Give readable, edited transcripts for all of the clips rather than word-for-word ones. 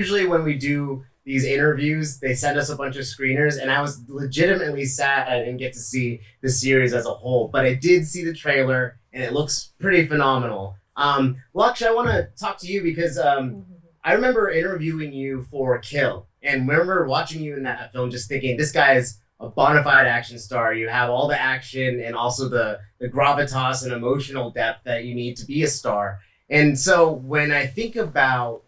usually when we do these interviews, they send us a bunch of screeners, and I was legitimately sad I didn't get to see the series as a whole, but I did see the trailer, and it looks pretty phenomenal. Lakshya, I want to talk to you because I remember interviewing you for Kill, and remember watching you in that film just thinking, this guy is a bona fide action star. You have all the action and also the gravitas and emotional depth that you need to be a star. And so when I think about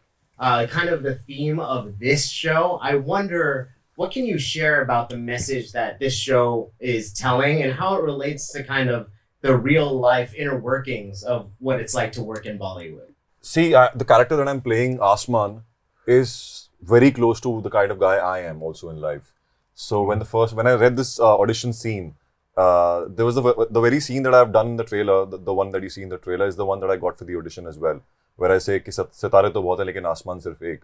kind of the theme of this show, I wonder, what can you share about the message that this show is telling and how it relates to kind of the real life inner workings of what it's like to work in Bollywood? See, the character that I'm playing, Asman, is very close to the kind of guy I am also in life. So when I read this audition scene, there was the very scene that I've done in the trailer, the one that you see in the trailer is the one that I got for the audition as well, where I say, "Sitare to bahut hai, lekin Asman sirf ek."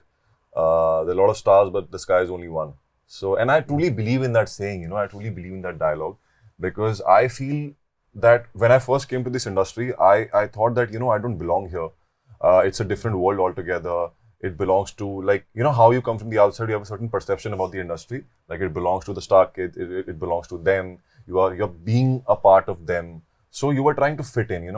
There are a lot of stars, but the sky is only one. So, and I truly believe in that saying, I truly believe in that dialogue, because I feel that when I first came to this industry, I thought that, I don't belong here. It's a different world altogether. It belongs to, like, how you come from the outside, you have a certain perception about the industry. Like, it belongs to the star kid, it belongs to them. You're being a part of them. So you were trying to fit in,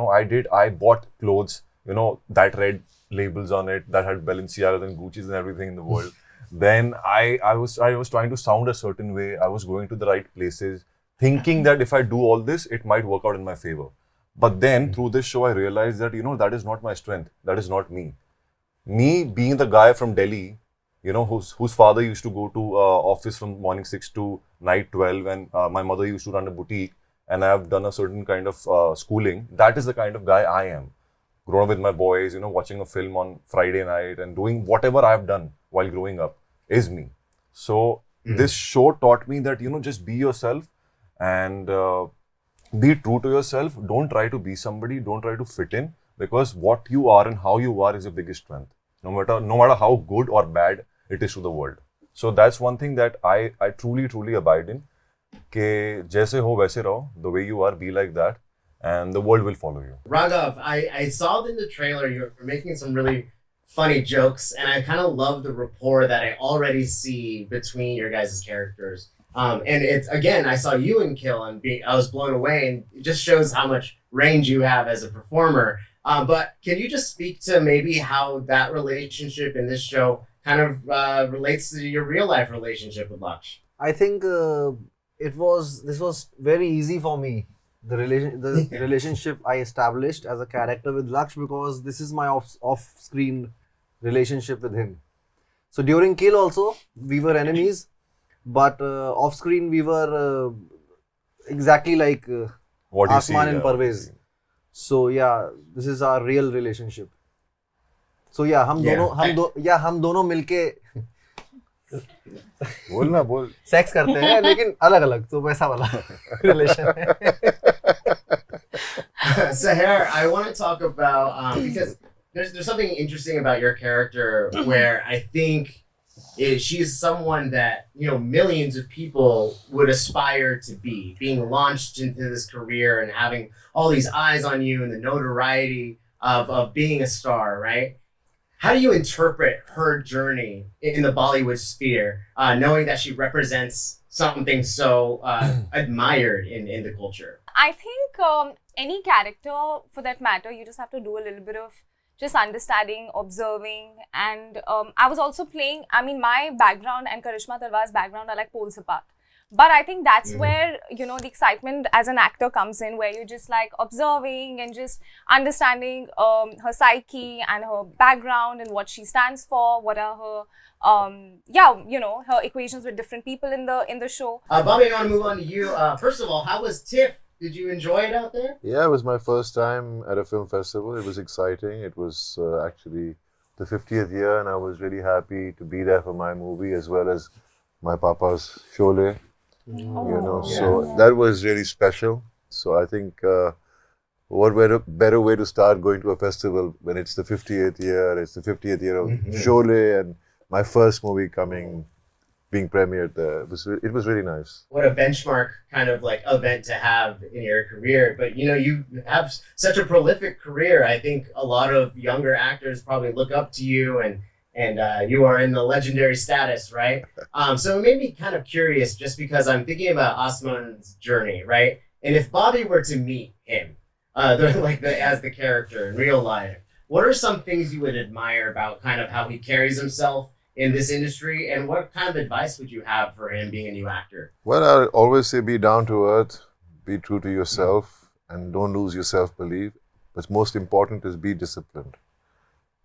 I bought clothes, that read labels on it, that had Balenciagas and Gucci's and everything in the world. Then I was trying to sound a certain way. I was going to the right places, thinking that if I do all this, it might work out in my favor. But then through this show, I realized that, that is not my strength. That is not me. Me being the guy from Delhi, whose father used to go to office from morning 6 to night 12, and my mother used to run a boutique, and I have done a certain kind of schooling. That is the kind of guy I am. Grown up with my boys, watching a film on Friday night and doing whatever I have done while growing up is me. So this show taught me that, just be yourself and be true to yourself. Don't try to be somebody. Don't try to fit in, because what you are and how you are is your biggest strength. No matter how good or bad it is to the world. So that's one thing that I truly abide in. Ke jaise ho waise raho, the way you are, be like that, and the world will follow you. Raghav, I saw in the trailer you're making some really funny jokes, and I kind of love the rapport that I already see between your guys' characters. And it's, again, I saw you in Kill, and I was blown away, and it just shows how much range you have as a performer. But can you just speak to maybe how that relationship in this show kind of relates to your real life relationship with Lakshya? I think this was very easy for me. The relationship I established as a character with Lakshya, because this is my off-screen relationship with him. So during Kill also, we were enemies, but off-screen we were exactly like Asman and Parvez. So yeah, this is our real relationship. So yeah, हम दोनों मिलके बोल sex करते हैं, लेकिन अलग-अलग, तो वैसा वाला relation है. Sahher, I want to talk about because there's something interesting about your character where I think she's someone that millions of people would aspire to be, being launched into this career and having all these eyes on you and the notoriety of being a star, right? How do you interpret her journey in the Bollywood sphere, knowing that she represents something so admired in the culture? I think any character, for that matter, you just have to do a little bit of just understanding, observing, and I was also playing, my background and Karishma Talwar's background are like poles apart. But I think that's where, the excitement as an actor comes in, where you're just like observing and just understanding her psyche and her background and what she stands for, what are her, her equations with different people in the show. Bobby, I want to move on to you. First of all, how was TIFF? Did you enjoy it out there? Yeah, it was my first time at a film festival. It was exciting. It was actually the 50th year, and I was really happy to be there for my movie as well as my papa's Sholay. So that was really special. So I think what better way to start going to a festival when it's the 50th year, it's the 50th year of Sholay, and my first movie being premiered there. It was really nice. What a benchmark kind of like event to have in your career. But you have such a prolific career. I think a lot of younger actors probably look up to you and and you are in the legendary status, right? So it made me kind of curious, just because I'm thinking about Osman's journey, right? And if Bobby were to meet him, as the character in real life, what are some things you would admire about kind of how he carries himself in this industry, and what kind of advice would you have for him being a new actor? Well, I always say be down to earth, be true to yourself, and don't lose your self-belief. But most important is be disciplined.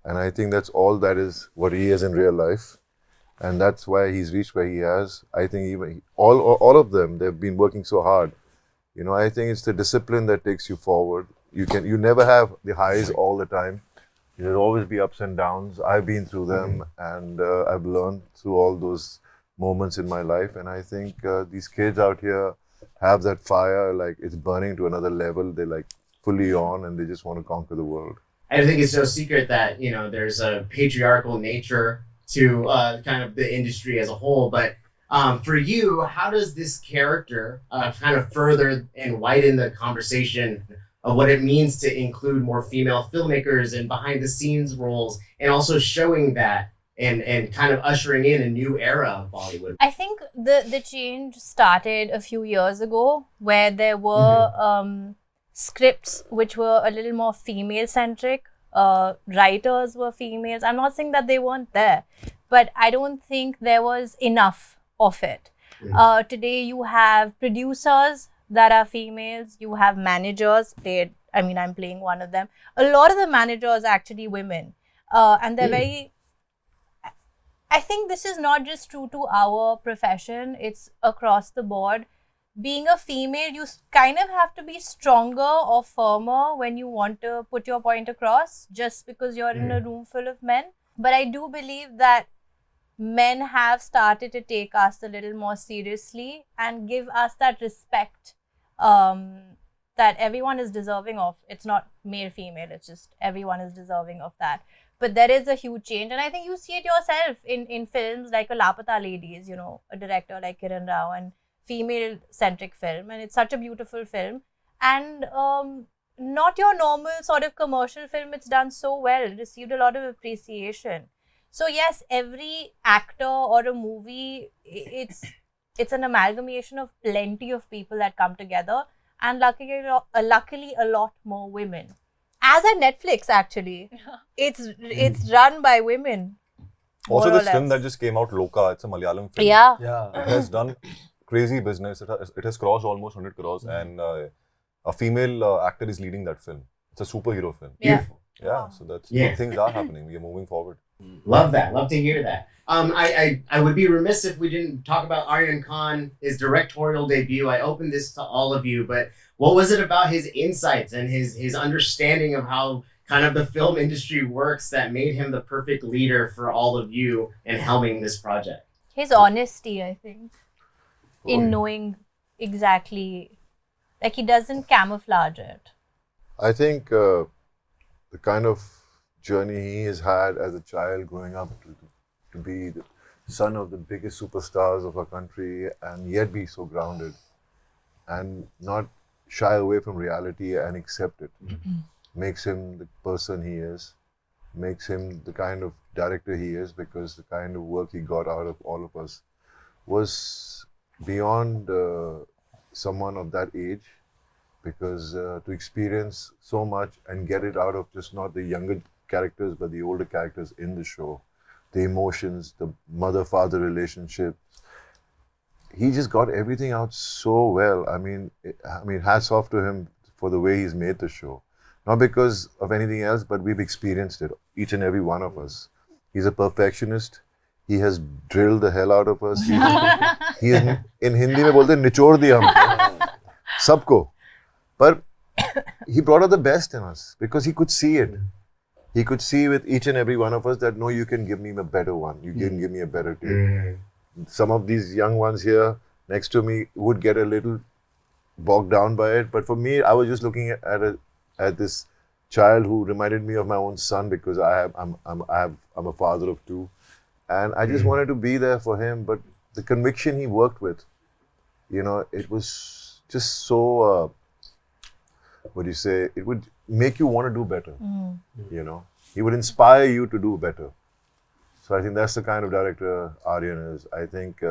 And I think that's all that is what he is in real life. And that's why he's reached where he has. I think even all of them, they've been working so hard. You know, I think it's the discipline that takes you forward. You never have the highs all the time. There'll always be ups and downs. I've been through them, and I've learned through all those moments in my life. And I think these kids out here have that fire, like it's burning to another level. They're like fully on, and they just want to conquer the world. I think it's no secret that, you know, there's a patriarchal nature to kind of the industry as a whole. But for you, how does this character kind of further and widen the conversation of what it means to include more female filmmakers and behind the scenes roles, and also showing that and kind of ushering in a new era of Bollywood? I think the change started a few years ago, where there were scripts which were a little more female centric. Writers were females. I'm not saying that they weren't there, but I don't think there was enough of it. Today you have producers that are females, you have managers played, I mean, I'm playing one of them. A lot of the managers are actually women, and they're very, I think this is not just true to our profession, it's across the board. Being a female, you kind of have to be stronger or firmer when you want to put your point across, just because you're in a room full of men. But I do believe that men have started to take us a little more seriously and give us that respect that everyone is deserving of. It's not male, female, it's just everyone is deserving of that. But there is a huge change, and I think you see it yourself in films like a Lapata Ladies, you know, a director like Kiran Rao, and female-centric film, and it's such a beautiful film, and not your normal sort of commercial film. It's done so well, received a lot of appreciation. So yes, every actor or a movie, it's an amalgamation of plenty of people that come together, and luckily a lot more women. As at Netflix, actually, it's run by women. Also, this film that just came out, Loka, it's a Malayalam film. Yeah. It has done crazy business. It has crossed almost 100 crores, and a female actor is leading that film. It's a superhero film. Beautiful. Yeah, so that's good things are happening. We are moving forward. Love that. Love to hear that. I would be remiss if we didn't talk about Aryan Khan, his directorial debut. I opened this to all of you, but what was it about his insights and his understanding of how kind of the film industry works that made him the perfect leader for all of you in helming this project? His honesty, I think, in knowing exactly, like he doesn't camouflage it. I think the kind of journey he has had as a child growing up to be the son of the biggest superstars of our country, and yet be so grounded and not shy away from reality and accept it, makes him the person he is, makes him the kind of director he is, because the kind of work he got out of all of us was beyond someone of that age, because to experience so much and get it out of just not the younger characters but the older characters in the show, the emotions, the mother-father relationship, he just got everything out so well. I mean, hats off to him for the way he's made the show. Not because of anything else, but we've experienced it, each and every one of us. He's a perfectionist. He has drilled the hell out of us. He is, in Hindi में बोलते हैं निचोड़ दिया हमको सबको. But he brought out the best in us because he could see it. He could see with each and every one of us that, no, you can give me a better one. You can give me a better take. Some of these young ones here next to me would get a little bogged down by it. But for me, I was just looking at this child who reminded me of my own son, because I'm a father of two. And I just wanted to be there for him. But the conviction he worked with, you know, it was just so, what do you say? It would make you want to do better. You know, he would inspire you to do better. So I think that's the kind of director Aryan is. I think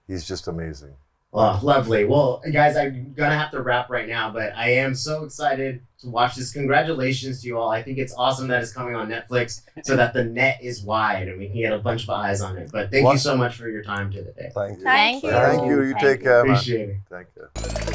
he's just amazing. Oh, lovely. Well, guys, I'm gonna have to wrap right now, but I am so excited to watch this. Congratulations to you all. I think it's awesome that it's coming on Netflix so that the net is wide and we can get a bunch of eyes on it. But thank you so much for your time today. Thank you. Thank you. Thank you. You take care, man. Appreciate it. Thank you.